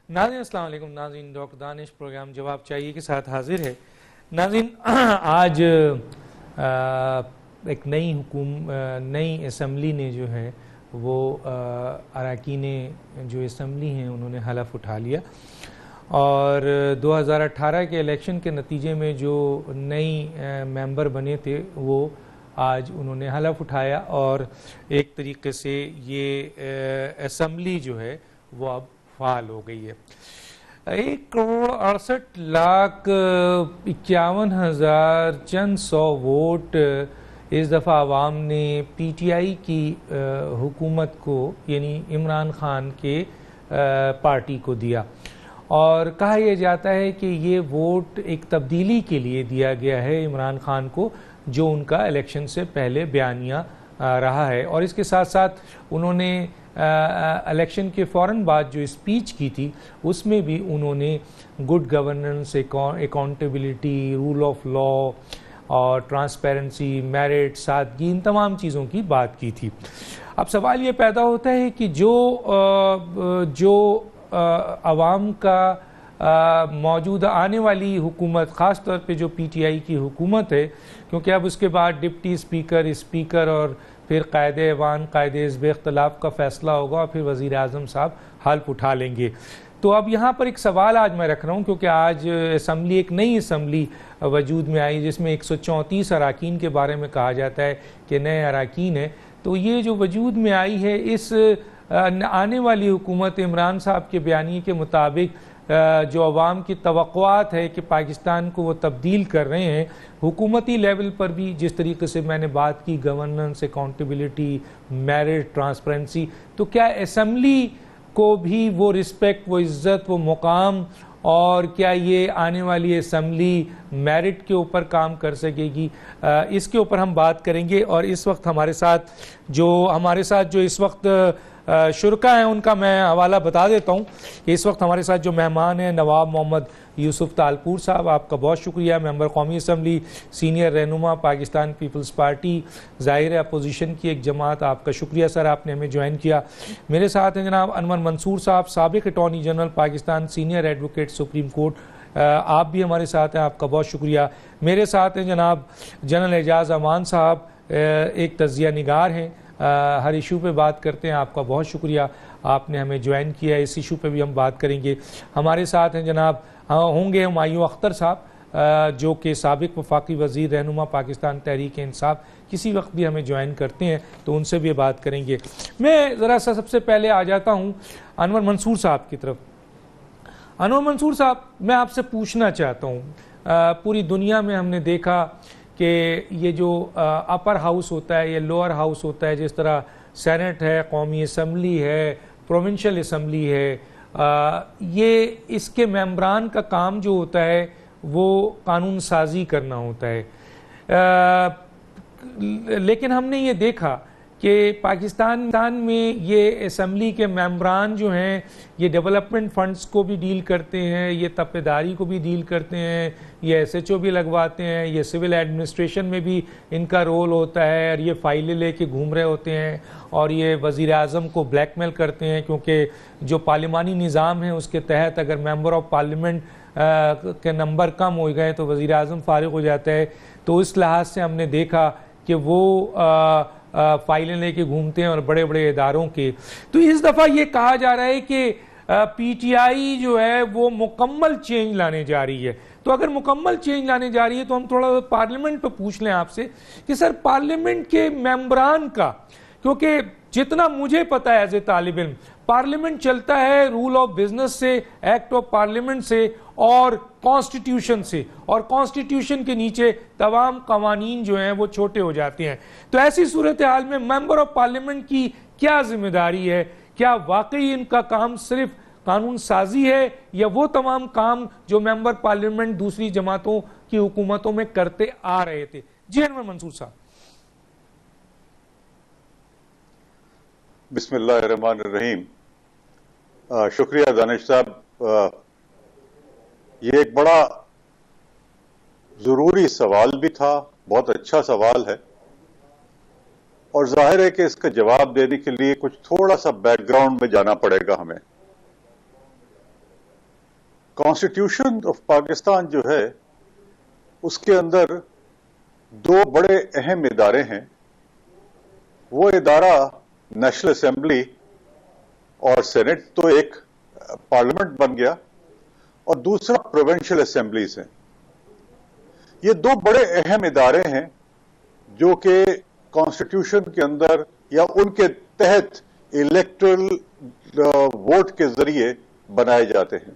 ناظرین السلام علیکم. ناظرین ڈاکٹر دانش پروگرام جواب چاہیے کے ساتھ حاضر ہے. ناظرین آج ایک نئی اسمبلی نے جو ہے وہ اراکین جو اسمبلی ہیں انہوں نے حلف اٹھا لیا اور 2018 کے الیکشن کے نتیجے میں جو نئی ممبر بنے تھے وہ آج انہوں نے حلف اٹھایا اور ایک طریقے سے یہ اسمبلی جو ہے وہ اب فعال ہو گئی ہے. 1,68,51,000 چند سو ووٹ اس دفعہ عوام نے پی ٹی آئی کی حکومت کو یعنی عمران خان کے پارٹی کو دیا اور کہا یہ جاتا ہے کہ یہ ووٹ ایک تبدیلی کے لیے دیا گیا ہے عمران خان کو جو ان کا الیکشن سے پہلے بیانیہ رہا ہے. اور اس کے ساتھ ساتھ انہوں نے الیکشن کے فوراً بعد جو اسپیچ کی تھی اس میں بھی انہوں نے good governance, accountability, rule of law اور ٹرانسپیرنسی، میرٹ، سادگی، ان تمام چیزوں کی بات کی تھی. اب سوال یہ پیدا ہوتا ہے کہ جو عوام کا موجودہ آنے والی حکومت، خاص طور پہ جو پی ٹی آئی کی حکومت ہے، کیونکہ اب اس کے بعد ڈپٹی اسپیکر اور پھر قائد ایوان، قائد حزب اختلاف کا فیصلہ ہوگا اور پھر وزیر اعظم صاحب حلف اٹھا لیں گے. تو اب یہاں پر ایک سوال آج میں رکھ رہا ہوں کیونکہ آج اسمبلی، ایک نئی اسمبلی وجود میں آئی جس میں 134 اراکین کے بارے میں کہا جاتا ہے کہ نئے اراکین ہیں. تو یہ جو وجود میں آئی ہے اس آنے والی حکومت عمران صاحب کے بیانیے کے مطابق جو عوام کی توقعات ہے کہ پاکستان کو وہ تبدیل کر رہے ہیں حکومتی لیول پر بھی، جس طریقے سے میں نے بات کی گورننس، اکاؤنٹیبلٹی، میرٹ، ٹرانسپیرنسی، تو کیا اسمبلی کو بھی وہ رسپیکٹ، وہ عزت، وہ مقام، اور کیا یہ آنے والی اسمبلی میرٹ کے اوپر کام کر سکے گی؟ اس کے اوپر ہم بات کریں گے. اور اس وقت ہمارے ساتھ جو اس وقت شرکا ہیں ان کا میں حوالہ بتا دیتا ہوں کہ اس وقت ہمارے ساتھ جو مہمان ہیں نواب محمد یوسف تالپور صاحب، آپ کا بہت شکریہ، ممبر قومی اسمبلی، سینئر رہنما پاکستان پیپلز پارٹی، ظاہر ہے اپوزیشن کی ایک جماعت، آپ کا شکریہ سر، آپ نے ہمیں جوائن کیا. میرے ساتھ ہیں جناب انور منصور صاحب، سابق attorney general Pakistan, senior advocate supreme court, آپ بھی ہمارے ساتھ ہیں، آپ کا بہت شکریہ. میرے ساتھ ہیں جناب جنرل اعجاز امان صاحب، ایک تجزیہ نگار ہیں، ہر ایشو پہ بات کرتے ہیں، آپ کا بہت شکریہ، آپ نے ہمیں جوائن کیا. اس ایشو پہ بھی ہم بات کریں گے. ہمارے ساتھ ہیں جناب ہوں گے ہمایوں اختر صاحب جو کہ سابق وفاقی وزیر، رہنما پاکستان تحریک انصاف، کسی وقت بھی ہمیں جوائن کرتے ہیں تو ان سے بھی بات کریں گے. میں ذرا سا سب سے پہلے آ جاتا ہوں انور منصور صاحب کی طرف. انور منصور صاحب، میں آپ سے پوچھنا چاہتا ہوں، پوری دنیا میں ہم نے دیکھا کہ یہ جو اپر ہاؤس ہوتا ہے یا لوئر ہاؤس ہوتا ہے، جس طرح سینٹ ہے، قومی اسمبلی ہے، پروونشل اسمبلی ہے، یہ اس کے ممبران کا کام جو ہوتا ہے وہ قانون سازی کرنا ہوتا ہے. لیکن ہم نے یہ دیکھا کہ پاکستان میں یہ اسمبلی کے ممبران جو ہیں یہ ڈیولپمنٹ فنڈز کو بھی ڈیل کرتے ہیں، یہ تپیداری کو بھی ڈیل کرتے ہیں، یہ ایس ایچ او بھی لگواتے ہیں، یہ سول ایڈمنسٹریشن میں بھی ان کا رول ہوتا ہے، اور یہ فائلیں لے کے گھوم رہے ہوتے ہیں اور یہ وزیر اعظم کو بلیک میل کرتے ہیں، کیونکہ جو پارلیمانی نظام ہے اس کے تحت اگر ممبر آف پارلیمنٹ کے نمبر کم ہو گئے تو وزیر اعظم فارغ ہو جاتا ہے. تو اس لحاظ سے ہم نے دیکھا کہ وہ فائلیں لے کے گھومتے ہیں اور بڑے بڑے اداروں کے. تو اس دفعہ یہ کہا جا رہا ہے کہ پی ٹی آئی جو ہے وہ مکمل چینج لانے جا رہی ہے. تو اگر مکمل چینج لانے جا رہی ہے تو ہم تھوڑا پارلیمنٹ پہ پوچھ لیں آپ سے کہ سر پارلیمنٹ کے ممبران کا، کیونکہ جتنا مجھے پتا ہے ایز اے طالب علم، پارلیمنٹ چلتا ہے رول آف بزنس سے، ایکٹ آف پارلیمنٹ سے اور کانسٹیٹیوشن سے، اور کانسٹیٹیوشن کے نیچے تمام قوانین جو ہیں وہ چھوٹے ہو جاتے ہیں. تو ایسی صورتحال میں ممبر آف پارلیمنٹ کی کیا ذمہ داری ہے؟ کیا واقعی ان کا کام صرف قانون سازی ہے یا وہ تمام کام جو ممبر پارلیمنٹ دوسری جماعتوں کی حکومتوں میں کرتے آ رہے تھے؟ جی انور منصور صاحب. بسم اللہ الرحمن الرحیم. شکریہ دانش صاحب. یہ ایک بڑا ضروری سوال بھی تھا، بہت اچھا سوال ہے، اور ظاہر ہے کہ اس کا جواب دینے کے لیے کچھ تھوڑا سا بیک گراؤنڈ میں جانا پڑے گا ہمیں. کانسٹیٹیوشن آف پاکستان جو ہے اس کے اندر دو بڑے اہم ادارے ہیں. وہ ادارہ نیشنل اسمبلی اور سینٹ تو ایک پارلیمنٹ بن گیا, اور دوسرا پروونشل اسمبلیز ہیں. یہ دو بڑے اہم ادارے ہیں جو کہ کانسٹیٹیوشن کے اندر یا ان کے تحت الیکٹرل ووٹ کے ذریعے بنائے جاتے ہیں.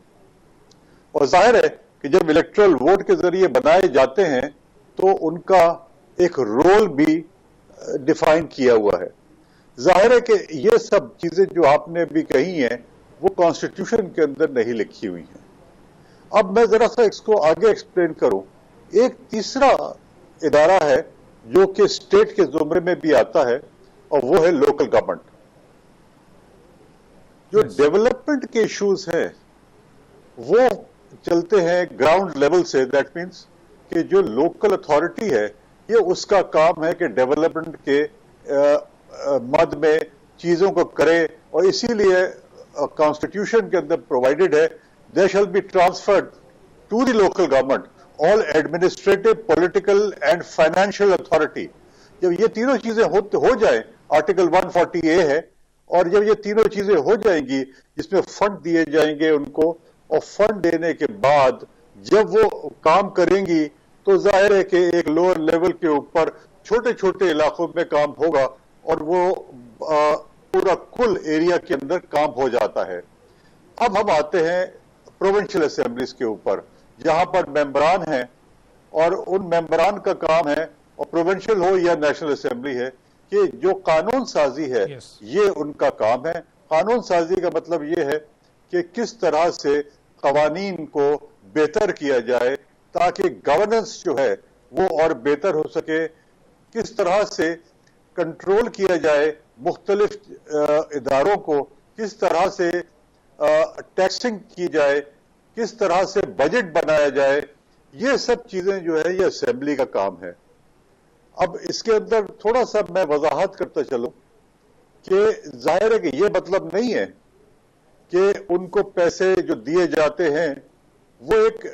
اور ظاہر ہے کہ جب الیکٹرل ووٹ کے ذریعے بنائے جاتے ہیں تو ان کا ایک رول بھی ڈیفائن کیا ہوا ہے. ظاہر ہے کہ یہ سب چیزیں جو آپ نے بھی کہی ہیں وہ کانسٹیٹیوشن کے اندر نہیں لکھی ہوئی ہیں. اب میں ذرا سا اس کو آگے ایکسپلین کروں. ایک تیسرا ادارہ ہے جو کہ اسٹیٹ کے زمرے میں بھی آتا ہے, اور وہ ہے لوکل گورنمنٹ. جو ڈیولپمنٹ کے ایشوز ہیں وہ چلتے ہیں گراؤنڈ لیول سے. دیٹ مینس کہ جو لوکل اتھارٹی ہے یہ اس کا کام ہے کہ ڈیولپمنٹ کے مد میں چیزوں کو کرے, اور اسی لیے کانسٹیٹیوشن کے اندر پرووائڈڈ ہے they shall be transferred to the local government all administrative, political and financial authority. جب یہ تینوں چیزیں ہو جائیں, آرٹیکل 140A ہے, اور جب یہ تینوں چیزیں ہو جائیں گی جس میں فنڈ دیے جائیں گے ان کو, اور فنڈ دینے کے بعد جب وہ کام کریں گی تو ظاہر ہے کہ ایک لوور لیول کے اوپر چھوٹے چھوٹے علاقوں میں کام ہوگا, اور وہ پورا کل ایریا کے اندر کام ہو جاتا ہے. اب ہم آتے ہیں پروونشل اسمبلیز کے اوپر, جہاں پر ممبران ہیں, اور ان ممبران کا کام ہے, اور پروونشل ہو یا نیشنل اسمبلی ہے, کہ جو قانون سازی ہے یہ ان کا کام ہے. قانون سازی کا مطلب یہ ہے کہ کس طرح سے قوانین کو بہتر کیا جائے تاکہ گورننس جو ہے وہ اور بہتر ہو سکے, کس طرح سے کنٹرول کیا جائے مختلف اداروں کو, کس طرح سے ٹیکسنگ کی جائے, کس طرح سے بجٹ بنایا جائے. یہ سب چیزیں جو ہے یہ اسمبلی کا کام ہے. اب اس کے اندر تھوڑا سا میں وضاحت کرتا چلوں کہ ظاہر ہے کہ یہ مطلب نہیں ہے کہ ان کو پیسے جو دیے جاتے ہیں وہ ایک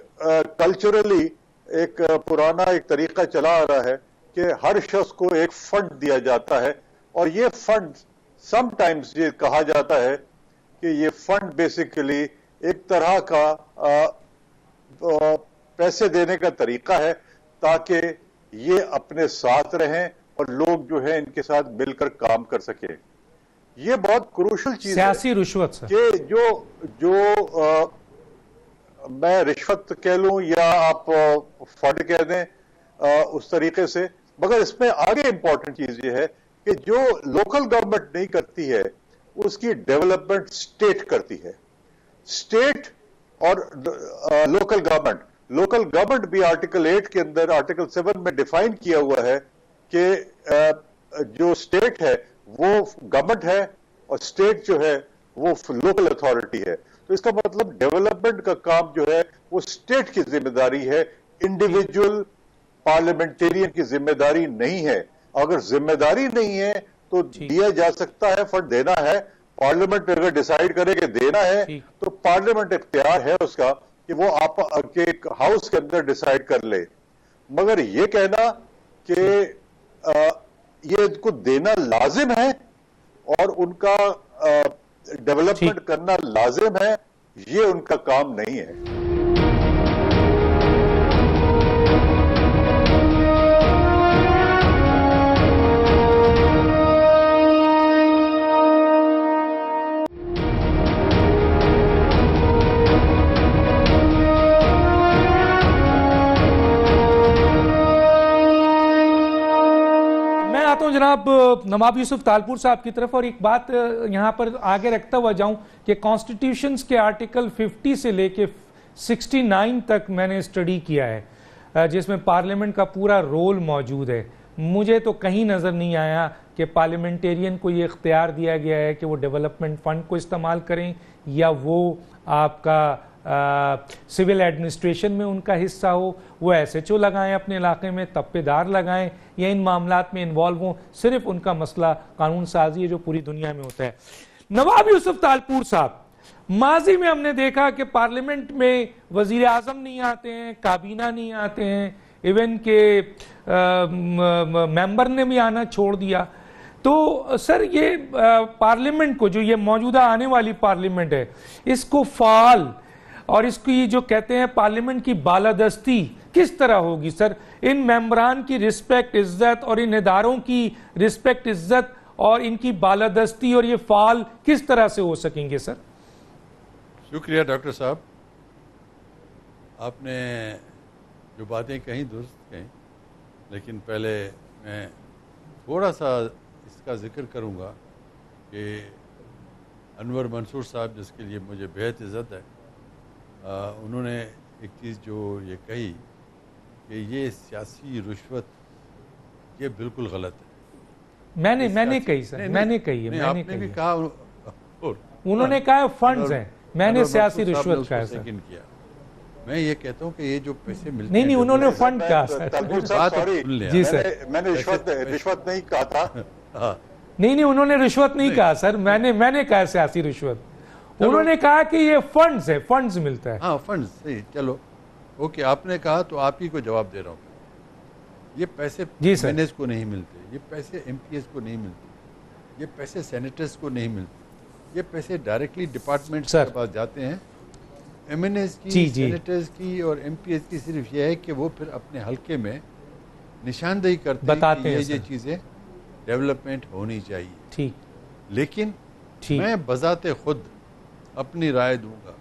کلچرلی ایک پرانا ایک طریقہ چلا آ رہا ہے کہ ہر شخص کو ایک فنڈ دیا جاتا ہے, اور یہ فنڈ سم ٹائمز یہ کہا جاتا ہے کہ یہ فنڈ بیسیکلی ایک طرح کا پیسے دینے کا طریقہ ہے تاکہ یہ اپنے ساتھ رہیں اور لوگ جو ہے ان کے ساتھ مل کر کام کر سکیں. یہ بہت کروشل چیز ہے, سیاسی رشوت سے کہ جو میں رشوت کہہ لوں یا آپ فنڈ کہہ دیں اس طریقے سے, مگر اس میں آگے امپورٹنٹ چیز یہ ہے کہ جو لوکل گورنمنٹ نہیں کرتی ہے اس کی ڈیولپمنٹ اسٹیٹ کرتی ہے. اسٹیٹ اور لوکل گورنمنٹ بھی آرٹیکل 8 کے اندر آرٹیکل 7 میں ڈیفائن کیا ہوا ہے کہ جو اسٹیٹ ہے وہ گورنمنٹ ہے اور اسٹیٹ جو ہے وہ لوکل اتھارٹی ہے. تو اس کا مطلب ڈیولپمنٹ کا کام جو ہے وہ اسٹیٹ کی ذمہ داری ہے, انڈیویجول پارلیمنٹیرین کی ذمہ داری نہیں ہے. اگر ذمہ داری نہیں ہے تو دیا جا سکتا ہے, فنڈ دینا ہے, پارلیمنٹ اگر ڈیسائیڈ کرے کہ دینا ہے تو پارلیمنٹ اختیار ہے اس کا کہ وہ آپ کے ہاؤس کے اندر ڈیسائیڈ کر لے. مگر یہ کہنا کہ یہ ان کو دینا لازم ہے اور ان کا ڈیولپمنٹ کرنا لازم ہے, یہ ان کا کام نہیں ہے. جناب نواب یوسف تالپور صاحب کی طرف, اور ایک بات یہاں پر آگے رکھتا ہوا جاؤں کہ کانسٹیٹیوشنز کے آرٹیکل 50 سے لے کے 69 تک میں نے اسٹڈی کیا ہے جس میں پارلیمنٹ کا پورا رول موجود ہے. مجھے تو کہیں نظر نہیں آیا کہ پارلیمنٹیرین کو یہ اختیار دیا گیا ہے کہ وہ ڈیولپمنٹ فنڈ کو استعمال کریں یا وہ آپ کا سول ایڈمنسٹریشن میں ان کا حصہ ہو, وہ ایس ایچ او لگائیں اپنے علاقے میں, تپے دار لگائیں یا ان معاملات میں انوالو ہوں. صرف ان کا مسئلہ قانون سازی ہے جو پوری دنیا میں ہوتا ہے. نواب یوسف تالپور صاحب, ماضی میں ہم نے دیکھا کہ پارلیمنٹ میں وزیر اعظم نہیں آتے ہیں, کابینہ نہیں آتے ہیں, ایون کہ ممبر نے بھی آنا چھوڑ دیا. تو سر یہ پارلیمنٹ کو, جو یہ موجودہ آنے والی پارلیمنٹ ہے, اس کو فعال اور اس کی جو کہتے ہیں پارلیمنٹ کی بالادستی کس طرح ہوگی سر؟ ان ممبران کی رسپیکٹ, عزت, اور ان اداروں کی رسپیکٹ, عزت اور ان کی بالادستی اور یہ فعال کس طرح سے ہو سکیں گے سر؟ شکریہ ڈاکٹر صاحب, آپ نے جو باتیں کہیں درست کہیں, لیکن پہلے میں تھوڑا سا اس کا ذکر کروں گا کہ انور منصور صاحب, جس کے لیے مجھے بہت عزت ہے, انہوں نے ایک چیز جو یہ کہی کہ یہ سیاسی رشوت یہ بالکل غلط ہے. میں نے کہی سر, میں نے کہی ہے, آپ نے بھی کہا, انہوں نے کہا فنڈز ہیں, میں نے سیاسی رشوت کہا سر. میں یہ کہتا ہوں کہ یہ جو پیسے ملتے نہیں, انہوں نے فنڈ کہا سر. جی سر, میں نے رشوت نہیں کہا تھا. نہیں, انہوں نے رشوت نہیں کہا سر, میں نے کہا سیاسی رشوت. انہوں نے کہا کہ یہ فنڈز ہے, فنڈز ملتا ہے. ہاں فنڈز, صحیح, چلو اوکے, آپ نے کہا تو آپ ہی کو جواب دے رہا ہوں. یہ پیسے ایم این ایز کو نہیں ملتے, یہ پیسے ایم پی ایس کو نہیں ملتے, یہ پیسے سینیٹرز کو نہیں ملتے, یہ پیسے ڈائریکٹلی ڈپارٹمنٹ کے پاس جاتے ہیں. ایم این ایز کی, سینیٹرز کی اور ایم پی ایس کی صرف یہ ہے کہ وہ پھر اپنے حلقے میں نشاندہی کرتے ہیں کہ یہ چیزیں ڈیولپمنٹ ہونی چاہیے. لیکن میں بذات خود اپنی رائے دوں گا.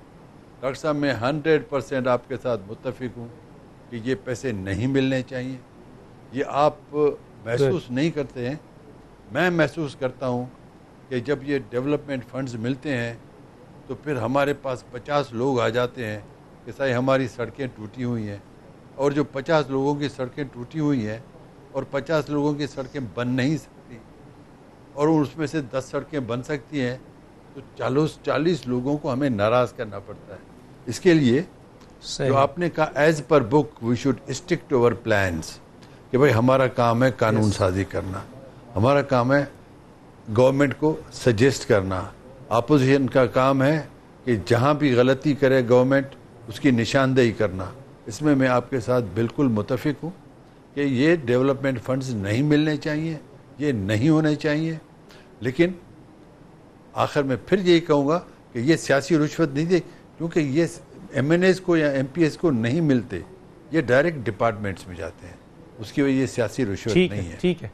ڈاکٹر صاحب, میں 100% آپ کے ساتھ متفق ہوں کہ یہ پیسے نہیں ملنے چاہیے. یہ آپ محسوس نہیں کرتے ہیں, میں محسوس کرتا ہوں کہ جب یہ ڈیولپمنٹ فنڈز ملتے ہیں تو پھر ہمارے پاس 50 لوگ آ جاتے ہیں کہ صحیح ہماری سڑکیں ٹوٹی ہوئی ہیں, اور جو 50 لوگوں کی سڑکیں ٹوٹی ہوئی ہیں اور 50 لوگوں کی سڑکیں بن نہیں سکتی, اور اس میں سے 10 سڑکیں بن سکتی ہیں, تو 40 لوگوں کو ہمیں ناراض کرنا پڑتا ہے. اس کے لیے جو آپ نے کہا as per book we should stick to our plans, کہ بھائی ہمارا کام ہے قانون سازی کرنا, ہمارا کام ہے گورنمنٹ کو سجیسٹ کرنا, اپوزیشن کا کام ہے کہ جہاں بھی غلطی کرے گورنمنٹ اس کی نشاندہی کرنا. اس میں میں آپ کے ساتھ بالکل متفق ہوں کہ یہ ڈیولپمنٹ فنڈز نہیں ملنے چاہیے, یہ نہیں ہونے چاہیے. لیکن آخر میں پھر یہی کہوں گا کہ یہ سیاسی رشوت نہیں دے, کیونکہ یہ ایم این ایز کو یا ایم پی ایس کو نہیں ملتے, یہ ڈائریکٹ ڈپارٹمنٹس میں جاتے ہیں, اس کی وجہ یہ سیاسی رشوت نہیں ہے. ٹھیک ہے,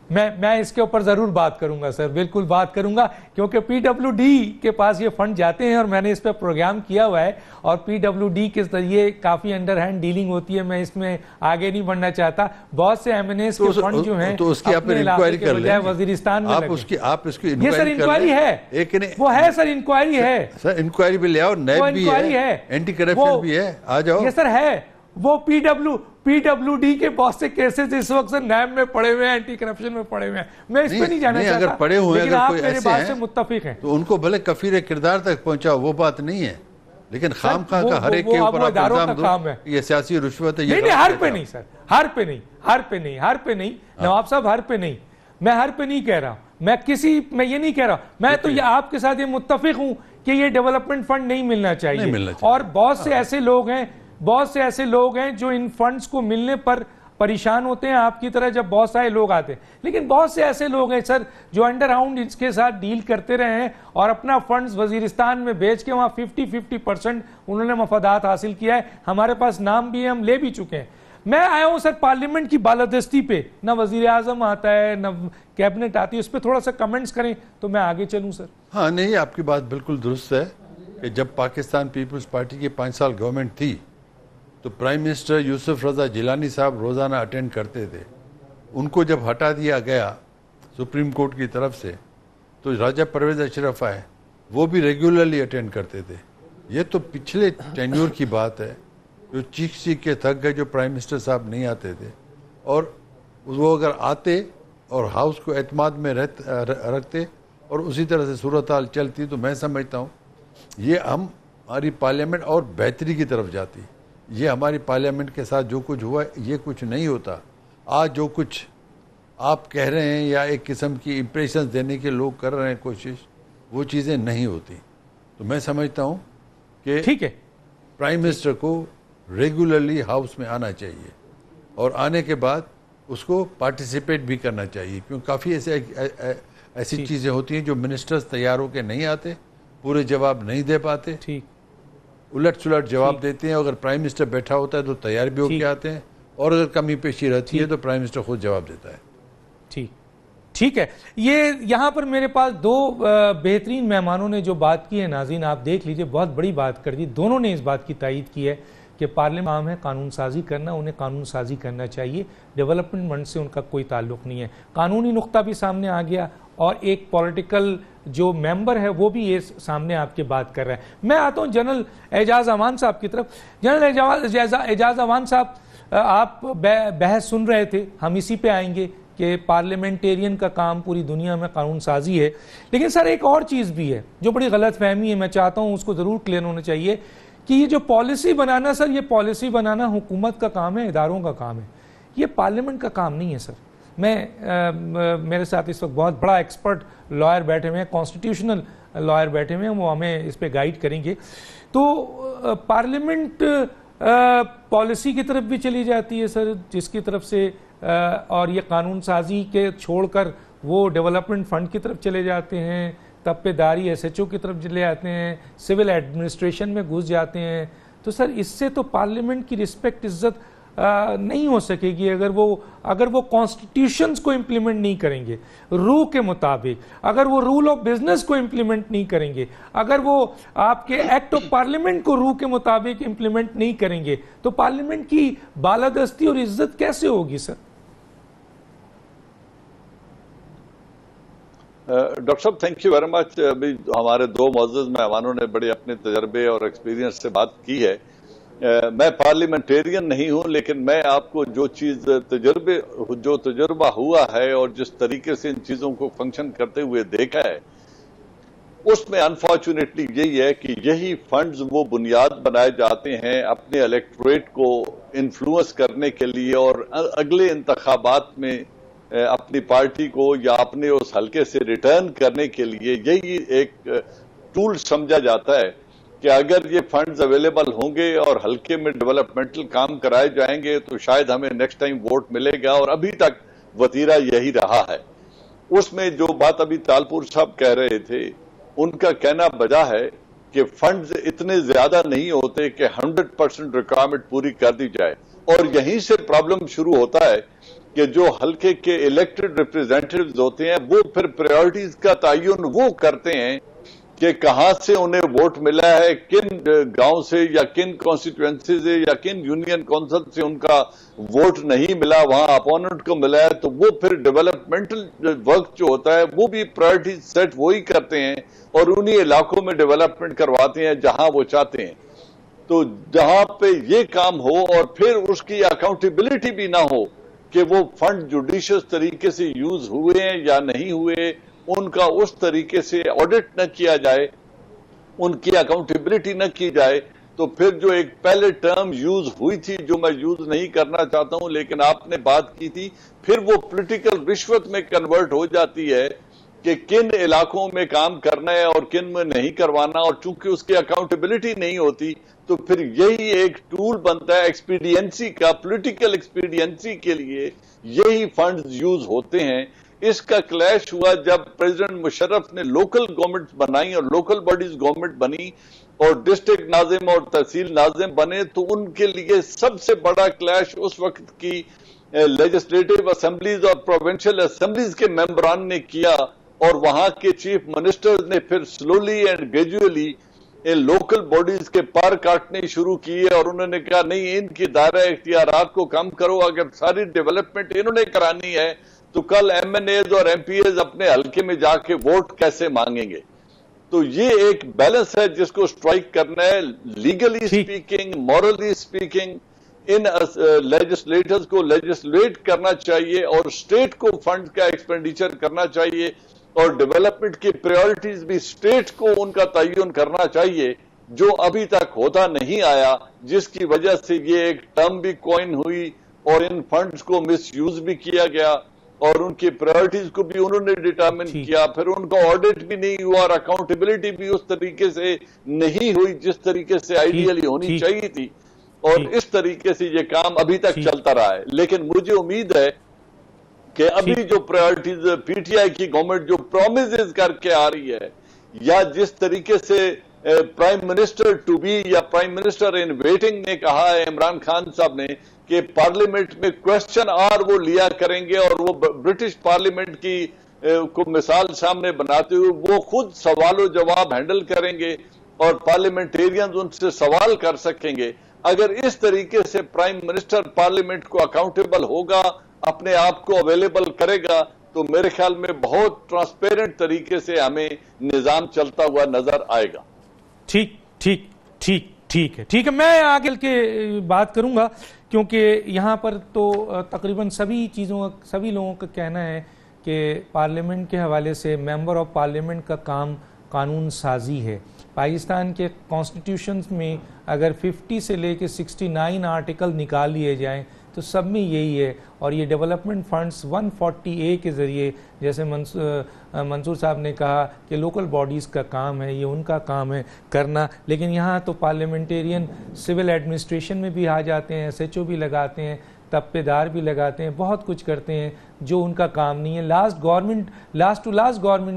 میں اس کے اوپر ضرور بات کروں گا سر, بالکل بات کروں گا, کیونکہ پی ڈبلیو ڈی کے پاس یہ فنڈ جاتے ہیں اور میں نے اس پہ پروگرام کیا ہوا ہے, اور پی ڈبلیو ڈی کے ذریعے کافی انڈر ہینڈ ڈیلنگ ہوتی ہے. میں اس میں آگے نہیں بڑھنا چاہتا. بہت سے ایم این ایز کے فنڈ جو ہیں تو اس کی آپ انکوائری کر لیں, وزیرستان میں آپ اس کی یہ سر انکوائری ہے, وہ ہے سر انکوائری ہے سر, انکوائری بھی لے آؤ, نیب بھی ہے, اینٹی کرپشن بھی ہے, آ جاؤ. یہ سر ہے, وہ پی ڈبلیو ڈی کے بہت سے کیسز اس وقت نیب میں پڑے ہوئے ہیں, اینٹی کرپشن میں پڑے ہوئے ہیں. میں اس پہ نہیں جانا چاہتا, اگر پڑے ہوئے لیکن آپ میرے بات سے متفق ہیں تو ان کو بھلے کفیر کردار تک پہنچاؤ, وہ بات نہیں ہے. لیکن خام خواہ کا ہر ایک کے اوپر آپ الزام دو یہ سیاسی رشوت ہے. نہیں, ہر پہ نہیں سر, ہر پہ نہیں نواب صاحب, ہر پہ نہیں, میں ہر پہ نہیں کہہ رہا, میں یہ نہیں کہہ رہا. میں تو یہ آپ کے ساتھ یہ متفق ہوں کہ یہ ڈیولپمنٹ فنڈ نہیں ملنا چاہیے. اور بہت سے ایسے لوگ ہیں جو ان فنڈز کو ملنے پر پریشان ہوتے ہیں, آپ کی طرح جب بہت سارے لوگ آتے ہیں. لیکن بہت سے ایسے لوگ ہیں سر جو انڈر راؤنڈ اس کے ساتھ ڈیل کرتے رہے ہیں اور اپنا فنڈز وزیرستان میں بیچ کے وہاں 50% انہوں نے مفادات حاصل کیا ہے. ہمارے پاس نام بھی ہے, ہم لے بھی چکے ہیں. میں آیا ہوں سر پارلیمنٹ کی بالادستی پہ, نہ وزیر اعظم آتا ہے نہ کیبنٹ آتی ہے, اس پہ تھوڑا سا کمنٹس کریں تو میں آگے چلوں سر. ہاں نہیں, آپ کی بات بالکل درست ہے کہ جب پاکستان پیپلز پارٹی کی 5 سال گورنمنٹ تھی تو پرائم منسٹر یوسف رضا جیلانی صاحب روزانہ اٹینڈ کرتے تھے. ان کو جب ہٹا دیا گیا سپریم کورٹ کی طرف سے تو راجہ پرویز اشرف آئے, وہ بھی ریگولرلی اٹینڈ کرتے تھے. یہ تو پچھلے ٹینیور کی بات ہے, جو چیخ کے تھک گئے, جو پرائم منسٹر صاحب نہیں آتے تھے, اور وہ اگر آتے اور ہاؤس کو اعتماد میں رکھتے اور اسی طرح سے صورتحال چلتی تو میں سمجھتا ہوں یہ ہماری پارلیمنٹ اور بہتری کی طرف جاتی. یہ ہماری پارلیمنٹ کے ساتھ جو کچھ ہوا یہ کچھ نہیں ہوتا. آج جو کچھ آپ کہہ رہے ہیں یا ایک قسم کی امپریشنز دینے کے لوگ کر رہے ہیں کوشش, وہ چیزیں نہیں ہوتی. تو میں سمجھتا ہوں کہ ٹھیک ہے پرائم منسٹر کو ریگولرلی ہاؤس میں آنا چاہیے اور آنے کے بعد اس کو پارٹیسپیٹ بھی کرنا چاہیے، کیونکہ کافی ایسی چیزیں ہوتی ہیں جو منسٹرز تیار ہو کے نہیں آتے، پورے جواب نہیں دے پاتے، الٹ سلٹ جواب دیتے ہیں. اگر پرائم منسٹر بیٹھا ہوتا ہے تو تیار بھی ہو کے آتے ہیں، اور اگر کمی پیشی رہتی ہے تو پرائم منسٹر خود جواب دیتا ہے. ٹھیک ہے. یہ یہاں پر میرے پاس دو بہترین مہمانوں نے جو بات کی ہے، ناظرین آپ دیکھ لیجئے، بہت بڑی بات کر دی. دونوں نے اس بات کی تائید کی ہے کہ پارلیمنٹ عام ہے قانون سازی کرنا، انہیں قانون سازی کرنا چاہیے، ڈیولپمنٹ فنڈ سے ان کا کوئی تعلق نہیں ہے. قانونی نقطہ بھی سامنے آ گیا اور ایک پولیٹیکل جو ممبر ہے وہ بھی یہ سامنے آپ کے بات کر رہا ہے. میں آتا ہوں جنرل اعجاز امان صاحب کی طرف. جنرل اعجاز امان صاحب، آپ بحث سن رہے تھے، ہم اسی پہ آئیں گے کہ پارلیمنٹیرین کا کام پوری دنیا میں قانون سازی ہے. لیکن سر ایک اور چیز بھی ہے جو بڑی غلط فہمی ہے، میں چاہتا ہوں اس کو ضرور کلیئر ہونا چاہیے کہ یہ جو پالیسی بنانا، سر یہ پالیسی بنانا حکومت کا کام ہے، اداروں کا کام ہے، یہ پارلیمنٹ کا کام نہیں ہے. سر میرے ساتھ اس وقت بہت بڑا ایکسپرٹ لائر بیٹھے ہوئے ہیں، کانسٹیٹیوشنل لائر بیٹھے ہوئے ہیں، وہ ہمیں اس پہ گائیڈ کریں گے. تو پارلیمنٹ پالیسی کی طرف بھی چلی جاتی ہے سر، جس کی طرف سے اور یہ قانون سازی کے چھوڑ کر وہ ڈیولپمنٹ فنڈ کی طرف چلے جاتے ہیں، تب پہ داری ایس ایچ او کی طرف چلے جاتے ہیں، سول ایڈمنسٹریشن میں گھس جاتے ہیں. تو سر اس سے تو پارلیمنٹ کی رسپیکٹ، عزت نہیں ہو سکے گی اگر وہ کانسٹیٹیوشنز کو امپلیمنٹ نہیں کریں گے روح کے مطابق، اگر وہ رول آف بزنس کو امپلیمنٹ نہیں کریں گے، اگر وہ آپ کے ایکٹ آف پارلیمنٹ کو روح کے مطابق امپلیمنٹ نہیں کریں گے، تو پارلیمنٹ کی بالادستی اور عزت کیسے ہوگی سر؟ ڈاکٹر صاحب تھینک یو ویری مچ. ابھی ہمارے دو معزز مہمانوں نے بڑے اپنے تجربے اور ایکسپیرینس سے بات کی ہے. میں پارلیمنٹیرین نہیں ہوں، لیکن میں آپ کو جو تجربہ ہوا ہے اور جس طریقے سے ان چیزوں کو فنکشن کرتے ہوئے دیکھا ہے، اس میں انفارچونیٹلی یہی ہے کہ یہی فنڈز وہ بنیاد بنائے جاتے ہیں اپنے الیکٹوریٹ کو انفلوئنس کرنے کے لیے، اور اگلے انتخابات میں اپنی پارٹی کو یا اپنے اس حلقے سے ریٹرن کرنے کے لیے یہی ایک ٹول سمجھا جاتا ہے کہ اگر یہ فنڈز اویلیبل ہوں گے اور حلقے میں ڈیولپمنٹل کام کرائے جائیں گے تو شاید ہمیں نیکسٹ ٹائم ووٹ ملے گا، اور ابھی تک وتیرہ یہی رہا ہے. اس میں جو بات ابھی تالپور صاحب کہہ رہے تھے، ان کا کہنا بجا ہے کہ فنڈز اتنے زیادہ نہیں ہوتے کہ 100% ریکوائرمنٹ پوری کر دی جائے، اور یہیں سے پرابلم شروع ہوتا ہے کہ جو حلقے کے الیکٹڈ ریپرزینٹیوز ہوتے ہیں وہ پھر پرائیورٹیز کا تعین وہ کرتے ہیں کہ کہاں سے انہیں ووٹ ملا ہے، کن گاؤں سے یا کن کانسٹیٹوئنسی سے یا کن یونین کونسل سے ان کا ووٹ نہیں ملا، وہاں اپوننٹ کو ملا ہے. تو وہ پھر ڈیولپمنٹل ورک جو ہوتا ہے وہ بھی پرائیورٹی سیٹ وہی کرتے ہیں اور انہی علاقوں میں ڈیولپمنٹ کرواتے ہیں جہاں وہ چاہتے ہیں. تو جہاں پہ یہ کام ہو اور پھر اس کی اکاؤنٹیبلٹی بھی نہ ہو کہ وہ فنڈ جوڈیشس طریقے سے یوز ہوئے ہیں یا نہیں ہوئے، ان کا اس طریقے سے آڈٹ نہ کیا جائے، ان کی اکاؤنٹیبلٹی نہ کی جائے، تو پھر جو ایک پہلے ٹرم یوز ہوئی تھی، جو میں یوز نہیں کرنا چاہتا ہوں لیکن آپ نے بات کی تھی، پھر وہ پولیٹیکل رشوت میں کنورٹ ہو جاتی ہے کہ کن علاقوں میں کام کرنا ہے اور کن میں نہیں کروانا، اور چونکہ اس کی اکاؤنٹیبلٹی نہیں ہوتی تو پھر یہی ایک ٹول بنتا ہے ایکسپیڈینسی کا، پولیٹیکل ایکسپیڈینسی کے لیے یہی فنڈز یوز ہوتے ہیں. اس کا کلیش ہوا جب پریزیڈنٹ مشرف نے لوکل گورنمنٹ بنائی اور لوکل باڈیز گورنمنٹ بنی اور ڈسٹرکٹ ناظم اور تحصیل ناظم بنے، تو ان کے لیے سب سے بڑا کلیش اس وقت کی لیجسلیٹو اسمبلیز اور پروونشل اسمبلیز کے ممبران نے کیا، اور وہاں کے چیف منسٹر نے پھر slowly and gradually in local bodies کے پار کاٹنے شروع کیے، اور انہوں نے کہا نہیں، ان کی دائرہ اختیارات کو کم کرو، اگر ساری ڈیولپمنٹ انہوں نے کرانی ہے تو کل ایم این ایز اور ایم پی ایز اپنے حلقے میں جا کے ووٹ کیسے مانگیں گے؟ تو یہ ایک بیلنس ہے جس کو سٹرائک کرنا ہے، لیگلی سپیکنگ، مورلی سپیکنگ. ان لیجسلیٹرز کو لیجسلیٹ کرنا چاہیے اور اسٹیٹ کو فنڈ کا ایکسپینڈیچر کرنا چاہیے، اور ڈیولپمنٹ کی پریورٹیز بھی اسٹیٹ کو ان کا تعین کرنا چاہیے، جو ابھی تک ہوتا نہیں آیا، جس کی وجہ سے یہ ایک ٹرم بھی کوئن ہوئی اور ان فنڈز کو مس یوز بھی کیا گیا، اور ان کی پرائرٹیز کو بھی انہوں نے ڈیٹرمن کیا، پھر ان کا آڈٹ بھی نہیں ہوا اور اکاؤنٹیبلٹی بھی اس طریقے سے نہیں ہوئی جس طریقے سے آئیڈیلی ہونی چاہیے تھی، اور اس طریقے سے یہ کام ابھی تک چلتا رہا ہے. لیکن مجھے امید ہے کہ ابھی جو پرائرٹیز پی ٹی آئی کی گورنمنٹ جو پرومیسز کر کے آ رہی ہے، یا جس طریقے سے پرائم منسٹر ٹو بی یا پرائم منسٹر ان ویٹنگ نے کہا ہے عمران خان صاحب نے کہ پارلیمنٹ میں کوسچن وہ لیا کریں گے، اور وہ برٹش پارلیمنٹ کی کو مثال سامنے بناتے ہوئے وہ خود سوال و جواب ہینڈل کریں گے اور پارلیمنٹیرینز ان سے سوال کر سکیں گے. اگر اس طریقے سے پرائم منسٹر پارلیمنٹ کو اکاؤنٹیبل ہوگا، اپنے آپ کو اویلیبل کرے گا، تو میرے خیال میں بہت ٹرانسپیرنٹ طریقے سے ہمیں نظام چلتا ہوا نظر آئے گا. ٹھیک ہے. میں آگے کے بات کروں گا کیونکہ یہاں پر تو تقریباً سبھی لوگوں کا کہنا ہے کہ پارلیمنٹ کے حوالے سے ممبر آف پارلیمنٹ کا کام قانون سازی ہے. پاکستان کے کانسٹیٹیوشنز میں اگر 50 سے لے کے 69 آرٹیکل نکال لیے جائیں تو سب میں یہی ہے. اور یہ ڈیولپمنٹ فنڈز 140A کے ذریعے، جیسے منصور صاحب نے کہا کہ لوکل باڈیز کا کام ہے، یہ ان کا کام ہے کرنا. لیکن یہاں تو پارلیمنٹیرین سول ایڈمنسٹریشن میں بھی آ جاتے ہیں، SHO بھی لگاتے ہیں، تپے دار بھی لگاتے ہیں، بہت کچھ کرتے ہیں جو ان کا کام نہیں ہے. لاسٹ گورنمنٹ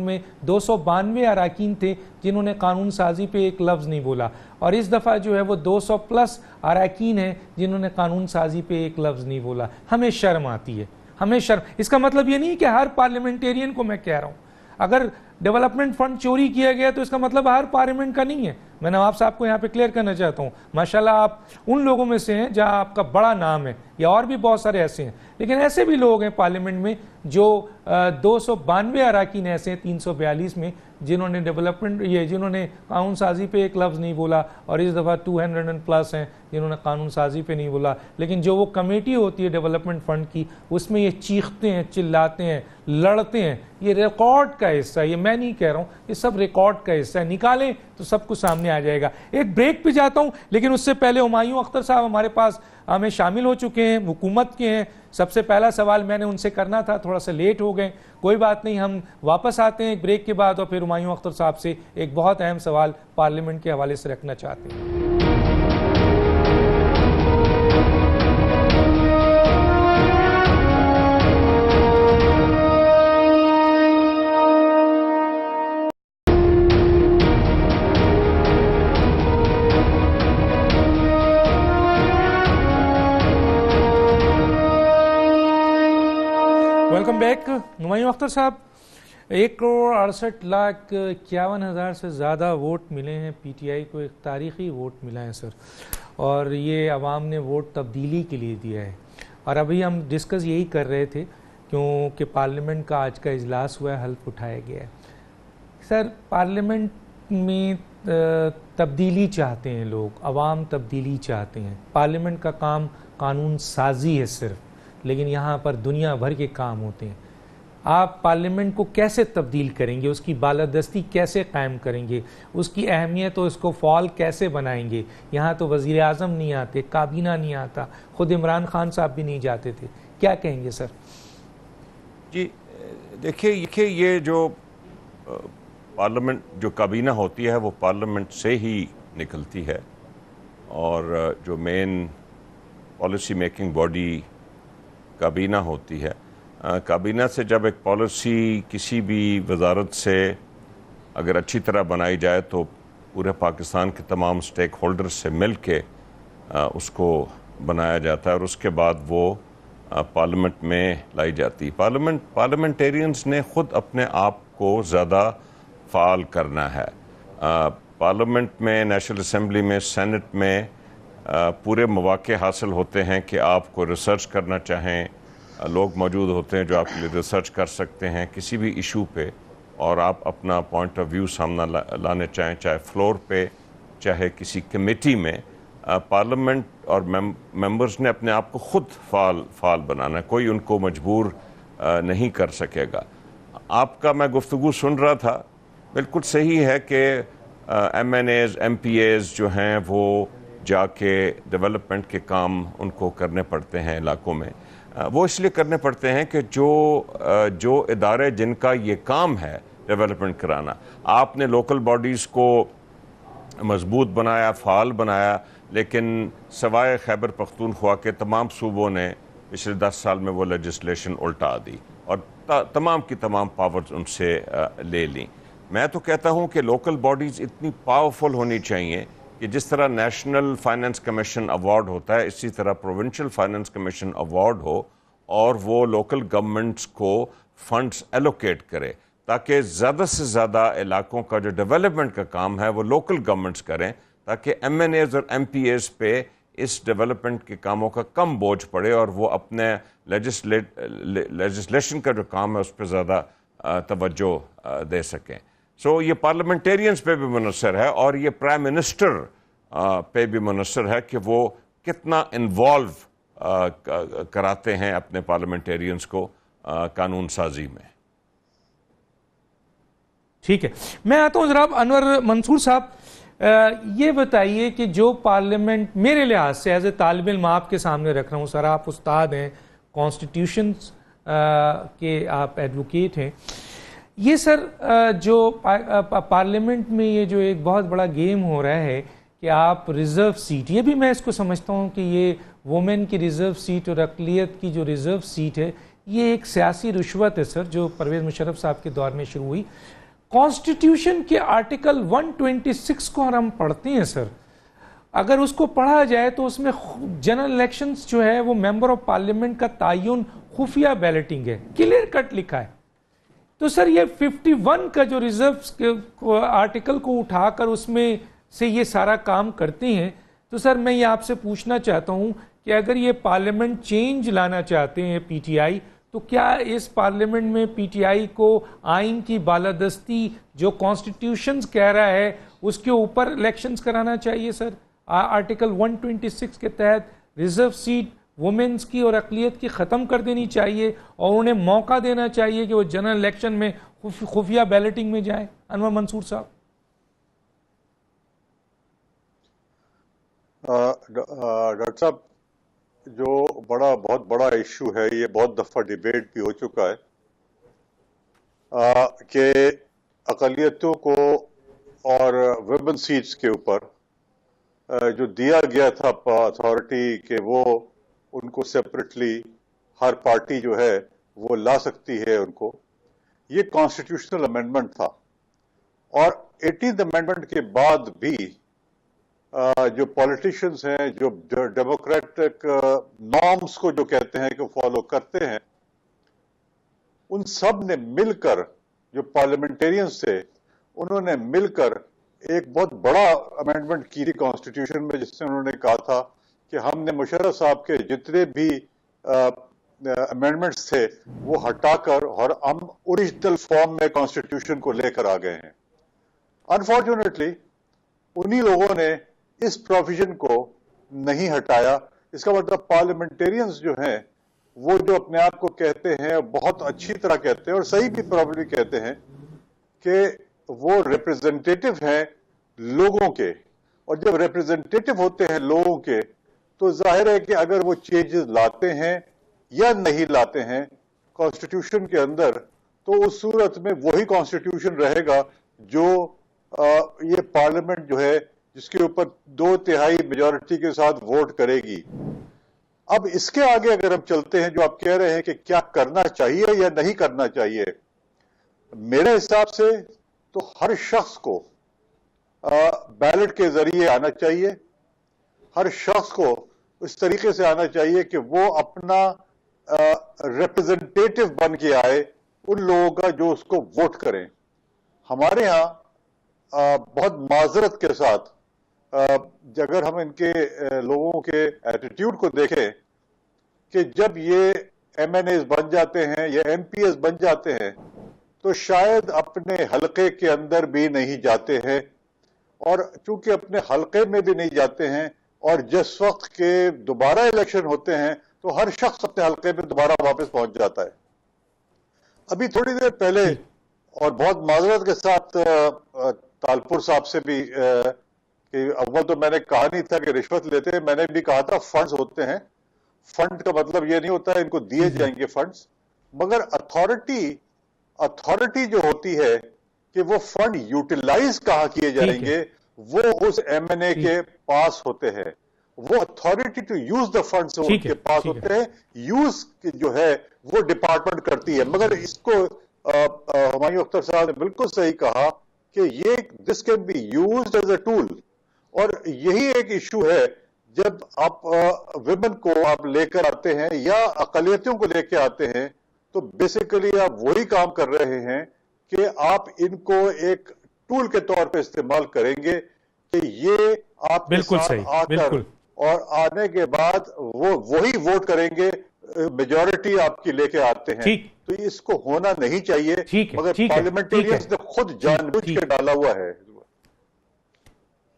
میں 292 اراکین تھے جنہوں نے قانون سازی پہ ایک لفظ نہیں بولا، اور اس دفعہ جو ہے وہ 200+ اراکین ہیں جنہوں نے قانون سازی پہ ایک لفظ نہیں بولا. ہمیں شرم آتی ہے، ہمیں شرم. اس کا مطلب یہ نہیں کہ ہر پارلیمنٹیرین کو میں کہہ رہا ہوں اگر ڈیولپمنٹ فنڈ چوری کیا گیا تو اس کا مطلب ہر پارلیمنٹ کا نہیں ہے. میں نواب صاحب کو یہاں پہ کلیئر کرنا چاہتا ہوں، ماشاءاللہ آپ ان لوگوں میں سے ہیں جہاں آپ کا بڑا نام ہے، یا اور بھی بہت سارے ایسے ہیں، لیکن ایسے بھی لوگ ہیں پارلیمنٹ میں جو 292 اراکین ایسے ہیں 342 میں جنہوں نے جنہوں نے قانون سازی پہ ایک لفظ نہیں بولا، اور اس دفعہ 200+ ہیں جنہوں نے قانون سازی پہ نہیں بولا. لیکن جو وہ کمیٹی ہوتی ہے ڈیولپمنٹ فنڈ کی، اس میں یہ چیختے ہیں، چلاتے ہیں، لڑتے ہیں. یہ ریکارڈ کا حصہ ہے، یہ میں نہیں کہہ رہا ہوں، یہ سب ریکارڈ کا حصہ ہے. نکالیں تو سب کچھ سامنے آ جائے گا. ایک بریک پہ جاتا ہوں، لیکن اس سے پہلے ہمایوں اختر صاحب ہمارے پاس ہمیں شامل ہو چکے ہیں، حکومت کے ہیں. سب سے پہلا سوال میں نے ان سے کرنا تھا، تھوڑا سا لیٹ ہو گئے، کوئی بات نہیں، ہم واپس آتے ہیں ایک بریک کے بعد، اور پھر ہمایوں اختر صاحب سے ایک بہت اہم سوال پارلیمنٹ کے حوالے سے رکھنا چاہتے ہیں. Welcome back. ہمایوں اختر صاحب، 1,68,51,000 سے زیادہ ووٹ ملے ہیں پی ٹی آئی کو، ایک تاریخی ووٹ ملا ہے سر، اور یہ عوام نے ووٹ تبدیلی کے لیے دیا ہے. اور ابھی ہم ڈسکس یہی کر رہے تھے کیونکہ پارلیمنٹ کا آج کا اجلاس ہوا ہے، حلف اٹھایا گیا ہے. سر، پارلیمنٹ میں تبدیلی چاہتے ہیں لوگ، عوام تبدیلی چاہتے ہیں. پارلیمنٹ کا کام قانون سازی ہے صرف، لیکن یہاں پر دنیا بھر کے کام ہوتے ہیں. آپ پارلیمنٹ کو کیسے تبدیل کریں گے؟ اس کی بالادستی کیسے قائم کریں گے؟ اس کی اہمیت اور اس کو فعال کیسے بنائیں گے؟ یہاں تو وزیر اعظم نہیں آتے، کابینہ نہیں آتا، خود عمران خان صاحب بھی نہیں جاتے تھے. کیا کہیں گے سر؟ جی دیکھیے، یہ جو پارلیمنٹ جو کابینہ ہوتی ہے وہ پارلیمنٹ سے ہی نکلتی ہے، اور جو مین پالیسی میکنگ باڈی کابینہ ہوتی ہے. کابینہ سے جب ایک پالیسی کسی بھی وزارت سے اگر اچھی طرح بنائی جائے تو پورے پاکستان کے تمام سٹیک ہولڈر سے مل کے اس کو بنایا جاتا ہے، اور اس کے بعد وہ پارلیمنٹ میں لائی جاتی. پارلیمنٹیرینز نے خود اپنے آپ کو زیادہ فعال کرنا ہے. پارلیمنٹ میں، نیشنل اسمبلی میں، سینٹ میں پورے مواقع حاصل ہوتے ہیں کہ آپ کو ریسرچ کرنا چاہیں، لوگ موجود ہوتے ہیں جو آپ کے لیے ریسرچ کر سکتے ہیں کسی بھی ایشو پہ، اور آپ اپنا پوائنٹ آف ویو سامنا لانے چاہیں، چاہے فلور پہ چاہے کسی کمیٹی میں. پارلیمنٹ اور ممبرز نے اپنے آپ کو خود فعال بنانا ہے، کوئی ان کو مجبور نہیں کر سکے گا. آپ کا میں گفتگو سن رہا تھا، بالکل صحیح ہے کہ M N As, M P As جو ہیں وہ جا کے ڈیولپمنٹ کے کام ان کو کرنے پڑتے ہیں علاقوں میں. وہ اس لیے کرنے پڑتے ہیں کہ جو ادارے جن کا یہ کام ہے ڈیولپمنٹ کرانا، آپ نے لوکل باڈیز کو مضبوط بنایا، فعال بنایا، لیکن سوائے خیبر پختونخوا کے تمام صوبوں نے پچھلے 10 سال میں وہ لیجسلیشن الٹا دی اور تمام کی تمام پاورز ان سے لے لیں۔ میں تو کہتا ہوں کہ لوکل باڈیز اتنی پاورفل ہونی چاہیے کہ جس طرح نیشنل فائننس کمیشن ایوارڈ ہوتا ہے، اسی طرح پروونشل فائننس کمیشن ایوارڈ ہو، اور وہ لوکل گورنمنٹس کو فنڈز ایلوکیٹ کرے تاکہ زیادہ سے زیادہ علاقوں کا جو ڈیولپمنٹ کا کام ہے وہ لوکل گورنمنٹس کریں، تاکہ ایم این ایز اور ایم پی ایز پہ اس ڈیولپمنٹ کے کاموں کا کم بوجھ پڑے اور وہ اپنے لیجسلیشن کا جو کام ہے اس پہ زیادہ توجہ دے سکیں۔ سو یہ پارلیمنٹیرینز پہ بھی منحصر ہے اور یہ پرائم منسٹر پہ بھی منحصر ہے کہ وہ کتنا انوالو کراتے ہیں اپنے پارلیمنٹیرینز کو قانون سازی میں۔ ٹھیک ہے، میں آتا ہوں جناب انور منصور صاحب، یہ بتائیے کہ جو پارلیمنٹ میرے لحاظ سے ایز اے طالب علم آپ کے سامنے رکھ رہا ہوں، سر آپ استاد ہیں، کانسٹیٹیوشنز کے آپ ایڈوکیٹ ہیں، یہ سر جو پارلیمنٹ میں یہ جو ایک بہت بڑا گیم ہو رہا ہے کہ آپ ریزرو سیٹ، یہ بھی میں اس کو سمجھتا ہوں کہ یہ وومن کی ریزرو سیٹ اور اقلیت کی جو ریزرو سیٹ ہے یہ ایک سیاسی رشوت ہے سر، جو پرویز مشرف صاحب کے دور میں شروع ہوئی۔ کانسٹیٹیوشن کے آرٹیکل 126 کو ہم پڑھتے ہیں سر، اگر اس کو پڑھا جائے تو اس میں جنرل الیکشنز جو ہے وہ ممبر آف پارلیمنٹ کا تعین خفیہ بیلٹنگ ہے، کلیئر کٹ لکھا ہے۔ تو سر یہ 51 کا جو ریزرو آرٹیکل کو اٹھا کر اس میں سے یہ سارا کام کرتے ہیں، تو سر میں یہ آپ سے پوچھنا چاہتا ہوں کہ اگر یہ پارلیمنٹ چینج لانا چاہتے ہیں پی ٹی آئی، تو کیا اس پارلیمنٹ میں پی ٹی آئی کو آئین کی بالادستی جو کانسٹیٹیوشنز کہہ رہا ہے اس کے اوپر الیکشنز کرانا چاہیے سر؟ آرٹیکل 126 کے تحت ریزرو سیٹ وومنز کی اور اقلیت کی ختم کر دینی چاہیے اور انہیں موقع دینا چاہیے کہ وہ جنرل الیکشن میں خفیہ بیلٹنگ میں جائیں۔ انور منصور صاحب۔ ڈاکٹر صاحب، جو بہت بڑا ایشو ہے، یہ بہت دفعہ ڈیبیٹ بھی ہو چکا ہے کہ اقلیتوں کو اور ویمن سیٹس کے اوپر جو دیا گیا تھا اتھارٹی کہ وہ ان کو سیپریٹلی ہر پارٹی جو ہے وہ لا سکتی ہے ان کو، یہ کانسٹیٹیوشنل امینڈمنٹ تھا۔ اور 18th امینڈمنٹ کے بعد بھی جو پولیٹیشنز ہیں، جو ڈیموکریٹک نارمز کو جو کہتے ہیں کہ فالو کرتے ہیں، ان سب نے مل کر، جو پارلیمنٹیرینز تھے انہوں نے مل کر ایک بہت بڑا امینڈمنٹ کی تھی کانسٹیٹیوشن میں، جس میں انہوں نے کہا تھا کہ ہم نے مشرف صاحب کے جتنے بھی امینڈمنٹس تھے وہ ہٹا کر اور ہم اوریجنل فارم میں کانسٹیٹیوشن کو لے کر آ گئے ہیں۔ انفارچونیٹلی انہی لوگوں نے اس پروویژن کو نہیں ہٹایا۔ اس کا مطلب پارلیمنٹیرینز جو ہیں وہ جو اپنے آپ کو کہتے ہیں، بہت اچھی طرح کہتے ہیں اور صحیح بھی پرابلی کہتے ہیں کہ وہ ریپرزنٹیٹو ہیں لوگوں کے، اور جب ریپرزنٹیٹو ہوتے ہیں لوگوں کے تو ظاہر ہے کہ اگر وہ چینجز لاتے ہیں یا نہیں لاتے ہیں کانسٹیٹیوشن کے اندر، تو اس صورت میں وہی کانسٹیٹیوشن رہے گا جو یہ پارلیمنٹ جو ہے جس کے اوپر 2/3 میجورٹی کے ساتھ ووٹ کرے گی۔ اب اس کے آگے اگر ہم چلتے ہیں، جو آپ کہہ رہے ہیں کہ کیا کرنا چاہیے یا نہیں کرنا چاہیے، میرے حساب سے تو ہر شخص کو بیلٹ کے ذریعے آنا چاہیے، ہر شخص کو اس طریقے سے آنا چاہیے کہ وہ اپنا ریپرزنٹیٹو بن کے آئے ان لوگوں کا جو اس کو ووٹ کریں۔ ہمارے ہاں بہت معذرت کے ساتھ اگر ہم ان کے لوگوں کے ایٹیٹیوڈ کو دیکھیں کہ جب یہ ایم این ایز بن جاتے ہیں یا ایم پی ایز بن جاتے ہیں تو شاید اپنے حلقے کے اندر بھی نہیں جاتے ہیں، اور چونکہ اپنے حلقے میں بھی نہیں جاتے ہیں، اور جس وقت کے دوبارہ الیکشن ہوتے ہیں تو ہر شخص اپنے حلقے میں دوبارہ واپس پہنچ جاتا ہے۔ ابھی تھوڑی دیر پہلے، اور بہت معذرت کے ساتھ تالپور صاحب سے بھی، کہ اول تو میں نے کہا نہیں تھا کہ رشوت لیتے ہیں، میں نے بھی کہا تھا فنڈز ہوتے ہیں، فنڈ کا مطلب یہ نہیں ہوتا ہے ان کو دیے جائیں گے فنڈز، مگر اتھارٹی جو ہوتی ہے کہ وہ فنڈ یوٹیلائز کہاں کیے جائیں گے وہ اس ایم این اے کے پاس ہوتے ہیں، وہ authority to use the funds ان کے پاس ہوتے ہیں، یوز جو ہے وہ ڈپارٹمنٹ کرتی ہے۔ مگر اس کو ہمایوں اختر صاحب نے بالکل صحیح کہا کہ یہ this can be used as a tool, اور یہی ایک ایشو ہے جب آپ ویمن کو آپ لے کر آتے ہیں یا اقلیتوں کو لے کے آتے ہیں تو بیسیکلی آپ وہی کام کر رہے ہیں کہ آپ ان کو ایک ٹول کے طور پہ استعمال کریں گے کہ یہ آپ کے ساتھ آ کر اور آنے کے بعد وہ وہی ووٹ کریں گے، میجورٹی آپ کی لے کے آتے ہیں، تو اس کو ہونا نہیں چاہیے، مگر پارلیمنٹیرینز نے خود جان بوجھ کے ڈالا ہوا ہے،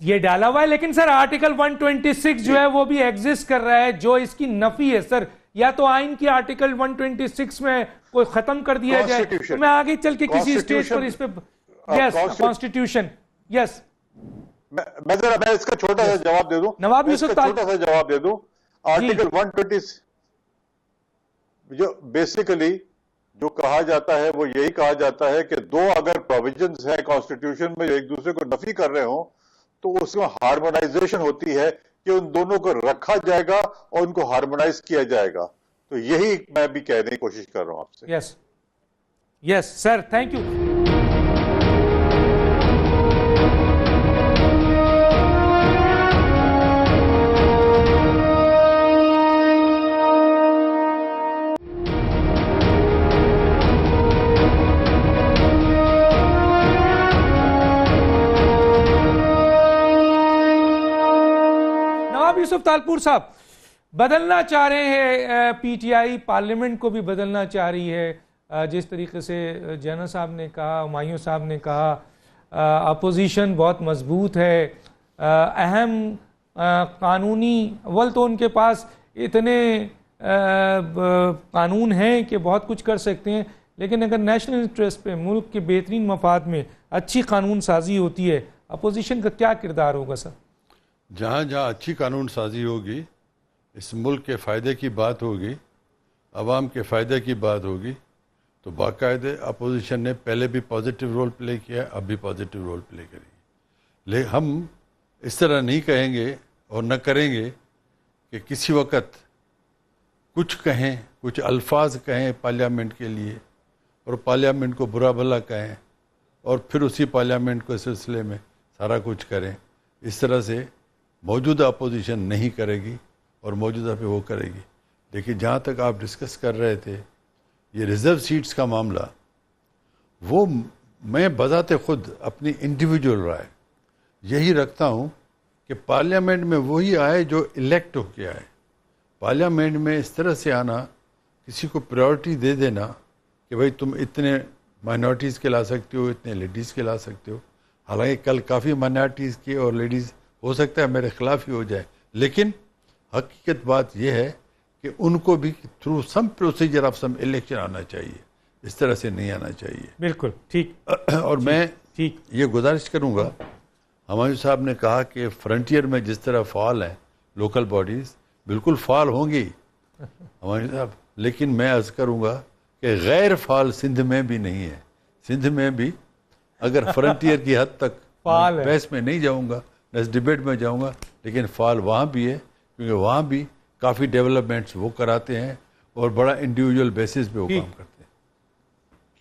یہ ڈالا ہوا ہے۔ لیکن سر آرٹیکل 126 جو ہے وہ بھی ایگزسٹ کر رہا ہے جو اس کی نفی ہے سر، یا تو آئین کی آرٹیکل 126 میں کوئی ختم کر دیا جائے تو میں آگے چل کے کسی اسٹیج پر اس پہ یس کانسٹیٹیوشن یس میں اس کا چھوٹا سا جواب دے دوں، نواب یوسف چھوٹا سا جواب دے دوں۔ آرٹیکل 126 جو بیسیکلی جو کہا جاتا ہے وہ یہی کہا جاتا ہے کہ دو اگر پروویژنز ہیں کانسٹیٹیوشن میں جو ایک دوسرے کو نفی کر رہے ہوں تو اس میں ہارمونائزیشن ہوتی ہے کہ ان دونوں کو رکھا جائے گا اور ان کو ہارمونائز کیا جائے گا، تو یہی میں بھی کہنے کی کوشش کر رہا ہوں آپ سے۔ یس سر، تھینک یو۔ یوسف تالپور صاحب بدلنا چاہ رہے ہیں، پی ٹی آئی پارلیمنٹ کو بھی بدلنا چاہ رہی ہے، جس طریقے سے جنرل صاحب نے کہا، ہمایوں صاحب نے کہا، اپوزیشن بہت مضبوط ہے، اہم قانونی اول تو ان کے پاس اتنے قانون ہیں کہ بہت کچھ کر سکتے ہیں، لیکن اگر نیشنل انٹرسٹ پہ ملک کے بہترین مفاد میں اچھی قانون سازی ہوتی ہے، اپوزیشن کا کیا کردار ہوگا سر؟ جہاں جہاں اچھی قانون سازی ہوگی، اس ملک کے فائدے کی بات ہوگی، عوام کے فائدے کی بات ہوگی، تو باقاعدہ اپوزیشن نے پہلے بھی پازیٹیو رول پلے کیا، اب بھی پازیٹیو رول پلے کرے گی۔ لیکن ہم اس طرح نہیں کہیں گے اور نہ کریں گے کہ کسی وقت کچھ کہیں، کچھ الفاظ کہیں پارلیامنٹ کے لیے اور پارلیامنٹ کو برا بھلا کہیں اور پھر اسی پارلیامنٹ کو سلسلے میں سارا کچھ کریں۔ اس طرح سے موجودہ اپوزیشن نہیں کرے گی اور موجودہ پہ وہ کرے گی۔ لیکن جہاں تک آپ ڈسکس کر رہے تھے یہ ریزرو سیٹس کا معاملہ، وہ میں بذات خود اپنی انڈیویجول رائے یہی رکھتا ہوں کہ پارلیامنٹ میں وہی آئے جو الیکٹ ہو کے آئے۔ پارلیامنٹ میں اس طرح سے آنا، کسی کو پریورٹی دے دینا کہ بھائی تم اتنے مائنورٹیز کے لا سکتے ہو، اتنے لیڈیز کے لا سکتے ہو، حالانکہ کل کافی مائنورٹیز کے اور لیڈیز ہو سکتا ہے میرے خلاف ہی ہو جائے، لیکن حقیقت بات یہ ہے کہ ان کو بھی through some procedure of some election آنا چاہیے، اس طرح سے نہیں آنا چاہیے۔ بالکل ٹھیک۔ اور میں یہ گزارش کروں گا، ہمایوں صاحب نے کہا کہ فرنٹیئر میں جس طرح فعال ہیں لوکل باڈیز، بالکل فعال ہوں گی ہمایوں صاحب، لیکن میں عرض کروں گا کہ غیر فعال سندھ میں بھی نہیں ہے۔ سندھ میں بھی اگر فرنٹیئر کی حد تک بحث میں نہیں جاؤں گا، اس ڈیبیٹ میں جاؤں گا، لیکن فعال وہاں بھی ہے، کیونکہ وہاں بھی کافی ڈیولپمنٹس وہ کراتے ہیں اور بڑا انڈیویجول بیسس پہ وہ کام کرتے ہیں۔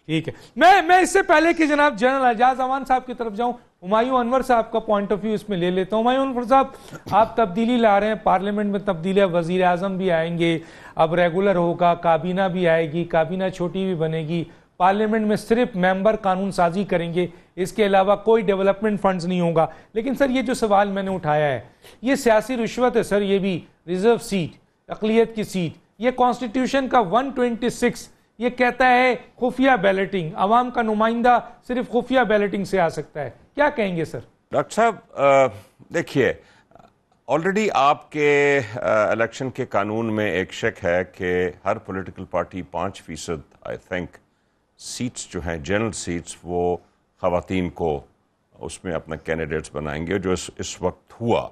ٹھیک ہے، میں اس سے پہلے کہ جناب جنرل اعجاز امان صاحب کی طرف جاؤں، ہمایوں انور صاحب کا پوائنٹ آف ویو اس میں لے لیتا ہوں۔ ہمایوں انور صاحب، آپ تبدیلی لا رہے ہیں، پارلیمنٹ میں تبدیلی، وزیر اعظم بھی آئیں گے، اب ریگولر ہوگا، کابینہ بھی آئے گی، کابینہ چھوٹی بھی بنے گی، پارلیمنٹ میں صرف ممبر قانون سازی کریں گے، اس کے علاوہ کوئی ڈیولپمنٹ فنڈز نہیں ہوگا۔ لیکن سر یہ جو سوال میں نے اٹھایا ہے، یہ سیاسی رشوت ہے سر، یہ بھی ریزرو سیٹ، اقلیت کی سیٹ، یہ کانسٹیٹیوشن کا 126 یہ کہتا ہے خفیہ بیلٹنگ، عوام کا نمائندہ صرف خفیہ بیلٹنگ سے آ سکتا ہے، کیا کہیں گے سر؟ ڈاکٹر صاحب دیکھیے، آلریڈی آپ کے الیکشن کے قانون میں ایک شک ہے کہ ہر political party 5% I think seats جو ہیں جنرل سیٹس وہ خواتین کو اس میں اپنا کینڈیڈیٹس بنائیں گے، جو اس وقت ہوا۔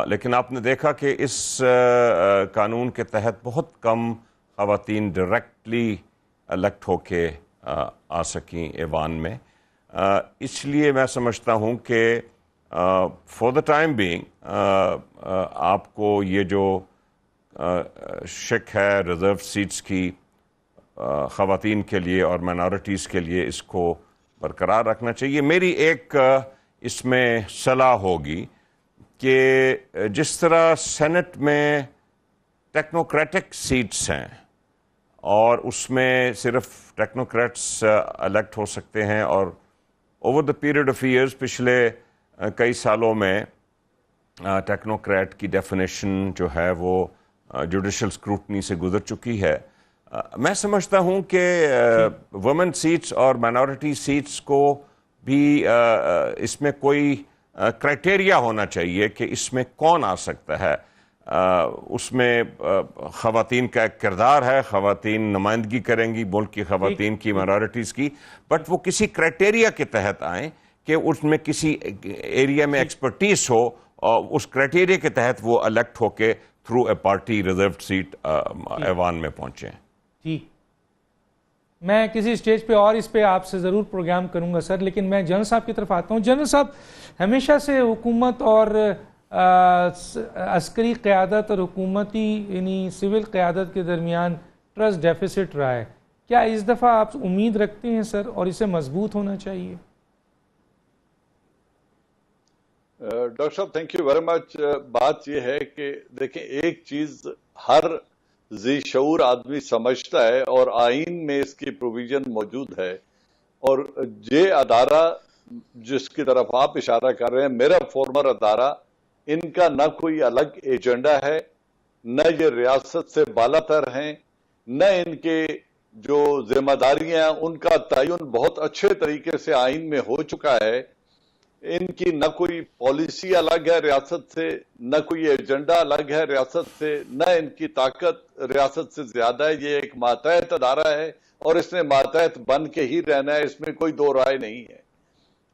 لیکن آپ نے دیکھا کہ اس قانون کے تحت بہت کم خواتین ڈائریکٹلی الیکٹ ہو کے آ سکیں ایوان میں. اس لیے میں سمجھتا ہوں کہ فار دا ٹائم بینگ آپ کو یہ جو شک ہے ریزرو سیٹس کی خواتین کے لیے اور مائنارٹیز کے لیے، اس کو برقرار رکھنا چاہیے. میری ایک اس میں صلاح ہوگی کہ جس طرح سینٹ میں ٹیکنوکریٹک سیٹس ہیں اور اس میں صرف ٹیکنوکریٹس الیکٹ ہو سکتے ہیں، اور over the period of years پچھلے کئی سالوں میں ٹیکنوکریٹ کی ڈیفینیشن جو ہے وہ جوڈیشل اسکروٹنی سے گزر چکی ہے. میں سمجھتا ہوں کہ وومن سیٹس اور مائنورٹی سیٹس کو بھی اس میں کوئی کرائٹیریا ہونا چاہیے کہ اس میں کون آ سکتا ہے. اس میں خواتین کا ایک کردار ہے، خواتین نمائندگی کریں گی ملک کی خواتین کی، مائنورٹیز کی، بٹ وہ کسی کرائٹیریا کے تحت آئیں کہ اس میں کسی ایریا میں ایکسپرٹیز ہو اور اس کرائٹیریا کے تحت وہ الیکٹ ہو کے through a party reserved seat ایوان میں پہنچیں. ٹھیک، میں کسی سٹیج پہ اور اس پہ آپ سے ضرور پروگرام کروں گا سر، لیکن میں جنرل صاحب کی طرف آتا ہوں. جنرل صاحب، ہمیشہ سے حکومت اور عسکری قیادت اور حکومتی یعنی سول قیادت کے درمیان ٹرسٹ ڈیفیسٹ رہا ہے. کیا اس دفعہ آپ امید رکھتے ہیں سر، اور اسے مضبوط ہونا چاہیے؟ ڈاکٹر صاحب تھینک یو ویری مچ. بات یہ ہے کہ دیکھیں، ایک چیز ہر ذی شعور آدمی سمجھتا ہے اور آئین میں اس کی پروویژن موجود ہے، اور یہ ادارہ جس کی طرف آپ اشارہ کر رہے ہیں، میرا فارمر ادارہ، ان کا نہ کوئی الگ ایجنڈا ہے، نہ یہ ریاست سے بالا تر ہیں، نہ ان کے جو ذمہ داریاں ان کا تعین بہت اچھے طریقے سے آئین میں ہو چکا ہے. ان کی نہ کوئی پالیسی الگ ہے ریاست سے، نہ کوئی ایجنڈا الگ ہے ریاست سے، نہ ان کی طاقت ریاست سے زیادہ ہے. یہ ایک ماتحت ادارہ ہے اور اس نے ماتحت بن کے ہی رہنا ہے، اس میں کوئی دو رائے نہیں ہے.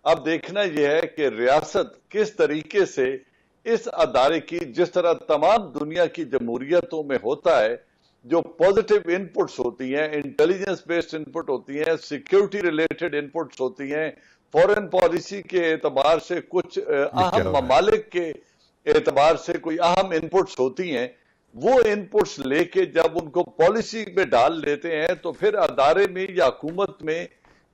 اب دیکھنا یہ ہے کہ ریاست کس طریقے سے اس ادارے کی، جس طرح تمام دنیا کی جمہوریتوں میں ہوتا ہے، جو پازیٹیو انپٹس ہوتی ہیں، انٹیلیجنس بیسڈ انپٹ ہوتی ہیں، سیکیورٹی ریلیٹڈ انپٹس ہوتی ہیں، فورن پالیسی کے اعتبار سے کچھ اہم ممالک کے اعتبار سے کوئی اہم انپٹس ہوتی ہیں، وہ انپٹس لے کے جب ان کو پالیسی میں ڈال لیتے ہیں تو پھر ادارے میں یا حکومت میں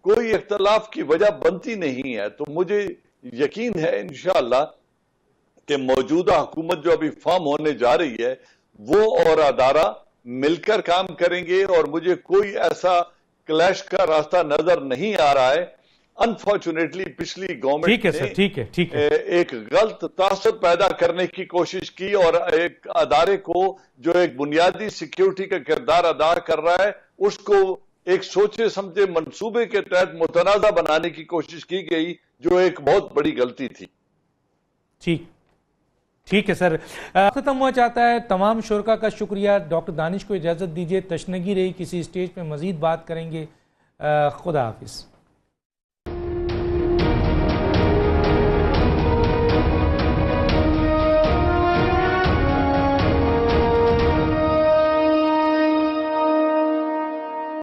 کوئی اختلاف کی وجہ بنتی نہیں ہے. تو مجھے یقین ہے انشاءاللہ کہ موجودہ حکومت جو ابھی فارم ہونے جا رہی ہے، وہ اور ادارہ مل کر کام کریں گے، اور مجھے کوئی ایسا کلیش کا راستہ نظر نہیں آ رہا ہے. انفارچونیٹلی پچھلی گورنمنٹ نے ایک غلط تاثر پیدا کرنے کی کوشش کی اور ایک ادارے کو جو ایک بنیادی سیکیورٹی کا کردار ادا کر رہا ہے، اس کو ایک سوچے سمجھے منصوبے کے تحت متنازع بنانے کی کوشش کی گئی، جو ایک بہت بڑی غلطی تھی. ٹھیک ہے سر، ختم ہوا چاہتا ہے. تمام شرکاء کا شکریہ. ڈاکٹر دانش کو اجازت دیجیے، تشنگی رہی، کسی سٹیج پہ مزید بات کریں گے. خدا حافظ.